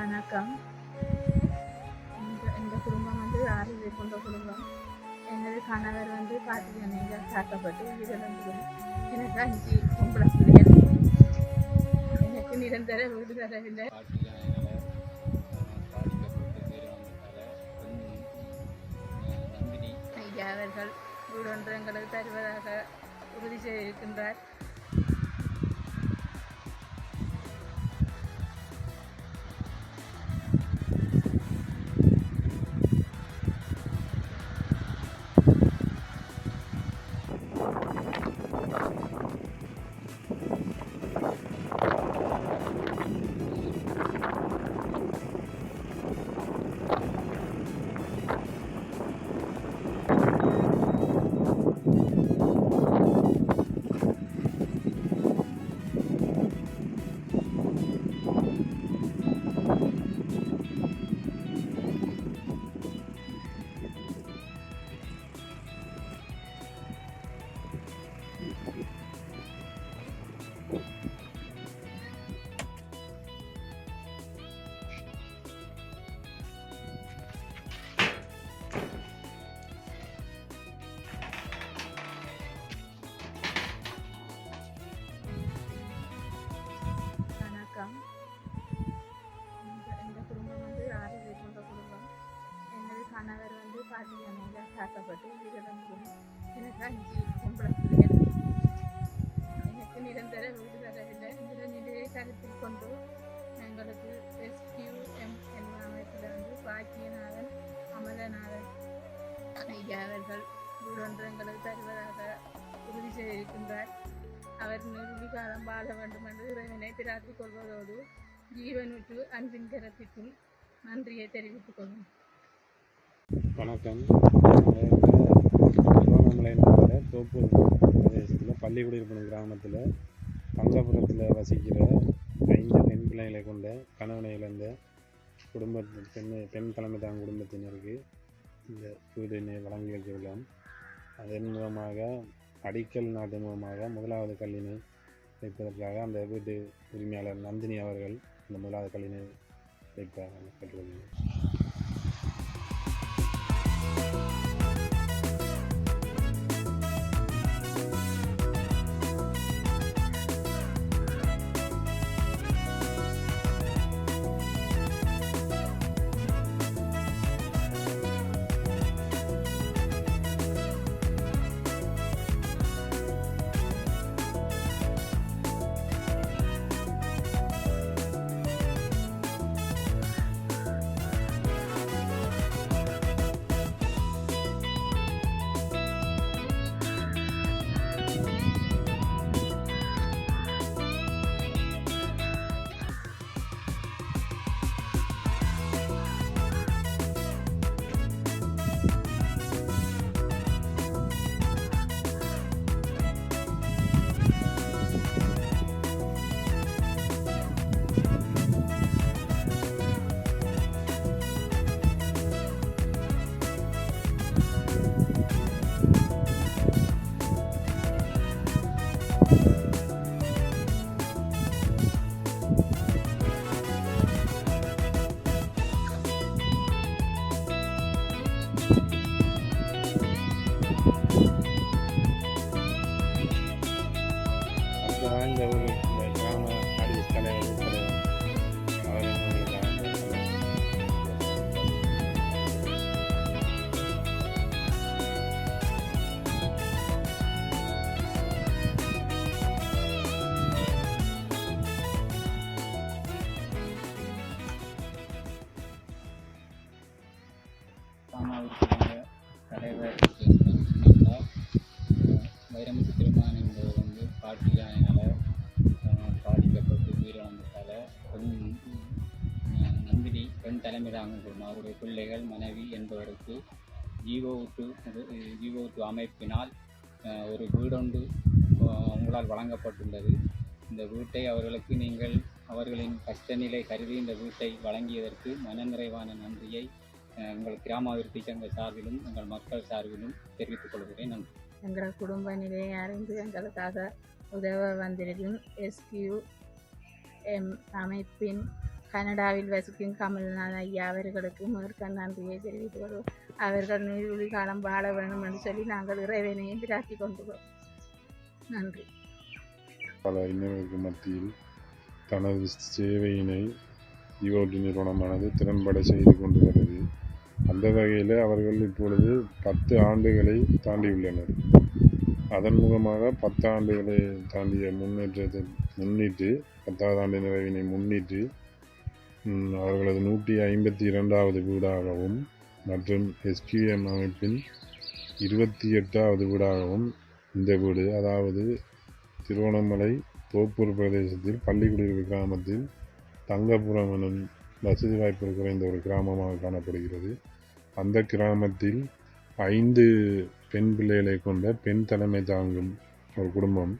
வணக்கம். எங்கள் குடும்பம் வந்து 6 பேர் கொண்ட குடும்பம். எனது கணவர் வந்து பாட்டியணையில் தாக்கப்பட்டு உயிரிழந்தது. எனக்கு 5 பொம்பளை பிள்ளைகள். எனக்கு நிரந்தர வீடு தரவில்லை. ஐயா அவர்கள் வீடு ஒன்று எங்களுக்கு தருவதாக உறுதி செய்திருக்கின்றார். வணக்கம். எங்கள் குடும்பம் வந்து 6 பேர் கொண்ட குடும்பம். எனது கணவர் வந்து பாட்டியணையில் தாக்கப்பட்டு உயிரிழந்தது. எனக்கு 5 பொம்பளை பிள்ளைகள். எனக்கு நிரந்தர வீடு தரவில்லை. இந்த நிலையை கருத்தில் கொண்டு எங்களுக்கு SQM என்ற அமைப்பில் வந்து பாக்கியநாதன் அமலநாதன் ஐயா அவர்கள் வீடு ஒன்று எங்களுக்கு தருவதாக உறுதி செய்திருக்கின்றார். அவர் நிறுவி காலம் வாழ வேண்டும் என்று இறைவனை பிரார்த்திக் கொள்வதோடு ஜீவனுற்று அன்பின் கரத்திற்கும் நன்றியை தெரிவித்துக் கொள்ளும். வணக்கம். திருவண்ணாமலை தோப்பூர் பிரதேசத்தில் பள்ளிக்குடியிருப்பு கிராமத்தில் பங்கபுரத்தில் வசிக்கிற 5 பெண் பிள்ளைகளை கொண்ட கணவனை இழந்த பெண் தலைமை தாங்க குடும்பத்தினருக்கு இந்த வீடினை வழங்கி வைத்துள்ளோம். அதன் மூலமாக அடிக்கல் நாட்டு மூலமாக முதலாவது கல்லினை வைப்பதற்காக அந்த வீட்டு உரிமையாளர் நந்தினி அவர்கள் இந்த முதலாவது கல்லினை வைப்பார்கள் கேட்டுக்கொள்கிறேன். இந்த ஒரு இந்த கிராம அறிவியல் தலைவர் உட்பட தலைவர் வைரமுத்து திருமணம் என்பவர் வந்து பாட்டியானால் பாதிக்கப்பட்டு உயிரிழந்ததால் நந்தினி பெண் தலைமை தாங்கும் அவருடைய பிள்ளைகள் மனைவி என்பவருக்கு ஜீவோட்டு அமைப்பினால் ஒரு வீடொன்று உங்களால் வழங்கப்பட்டுள்ளது. இந்த வீட்டை அவர்களுக்கு நீங்கள் அவர்களின் கஷ்டநிலை கருதி இந்த வீட்டை வழங்கியதற்கு மனநிறைவான நன்றியை எங்கள் கிராம அபிவிருத்தி சங்க சார்பிலும் எங்கள் மக்கள் சார்பிலும் தெரிவித்துக் கொள்கிறேன். நன்றி. எங்கள் குடும்ப நிலையை அறிந்து எங்களுக்காக உதவ வந்திருக்கும் SQM அமைப்பின் கனடாவில் வசிக்கும் கமல்நாத் ஐயா அவர்களுக்கு முதற்க நன்றியை தெரிவித்துக் கொள்வோம். அவர்கள் நீடுழி காலம் வாழ வேண்டும் என்று சொல்லி நாங்கள் இறைவனையும் பிரார்த்தி கொண்டுள்ளோம். நன்றி. பல இன்னர்களுக்கு மத்தியில் தனது சேவையினை ஈஓடி நிறுவனமானது திறன்பட செய்து கொண்டு வருகிறது. அந்த வகையில் அவர்கள் இப்பொழுது 10 ஆண்டுகளை தாண்டியுள்ளனர். அதன் மூலமாக 10 ஆண்டுகளை தாண்டிய முன்னேற்றத்தை முன்னிட்டு 10வது ஆண்டு நிறைவினை முன்னிட்டு அவர்களது 152வது வீடாகவும் மற்றும் எஸ்கிஎம் அமைப்பின் 28வது வீடாகவும் இந்த வீடு, அதாவது திருவண்ணாமலை தோப்பூர் பிரதேசத்தில் பள்ளிக்குடியிருப்பு கிராமத்தில் தங்கபுரம் எனும் வசதி வாய்ப்பு குறைந்த ஒரு கிராமமாக காணப்படுகிறது. அந்த கிராமத்தில் 5 பெண் பிள்ளைகளை கொண்ட பெண் தலைமை தாங்கும் ஒரு குடும்பம்.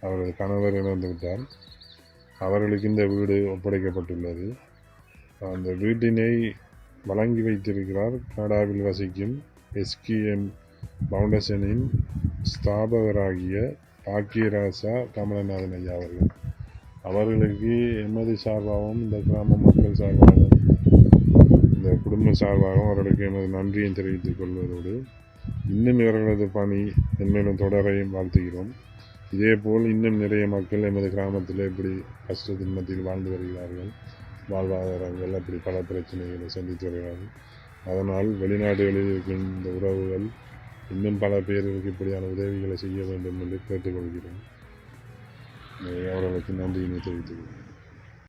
அவரது கணவர் இறந்துவிட்டார். அவர்களுக்கு இந்த வீடு ஒப்படைக்கப்பட்டுள்ளது. அந்த வீட்டினை வழங்கி வைத்திருக்கிறார் கனடாவில் வசிக்கும் எஸ்கிஎம் ஃபவுண்டேஷனின் ஸ்தாபகராகிய பாக்கியராசா கமலநாதன் ஐயா அவர்கள். அவர்களுக்கு எமது சார்பாகவும் இந்த கிராம மக்கள் சார்பாகவும் இந்த குடும்ப சார்பாகவும் அவர்களுக்கு எமது நன்றியை தெரிவித்துக் கொள்வதோடு இன்னும் இவர்களது பணி மென்மேலும் தொடரையும் வாழ்த்துகிறோம். இதேபோல் இன்னும் நிறைய மக்கள் எமது கிராமத்தில் இப்படி கஷ்ட துன்பத்தில் வாழ்ந்து வருகிறார்கள். வாழ்வாதாரங்கள் அப்படி பல பிரச்சனைகளை சந்தித்து வருகிறார்கள். அதனால் வெளிநாடுகளில் இருக்கும் இந்த உறவுகள் இன்னும் பல பேருக்கு இப்படியான உதவிகளை செய்ய வேண்டும் என்று கேட்டுக்கொள்கிறேன். அவர்களுக்கு நன்றியினை தெரிவித்துக் கொள்கிறேன்.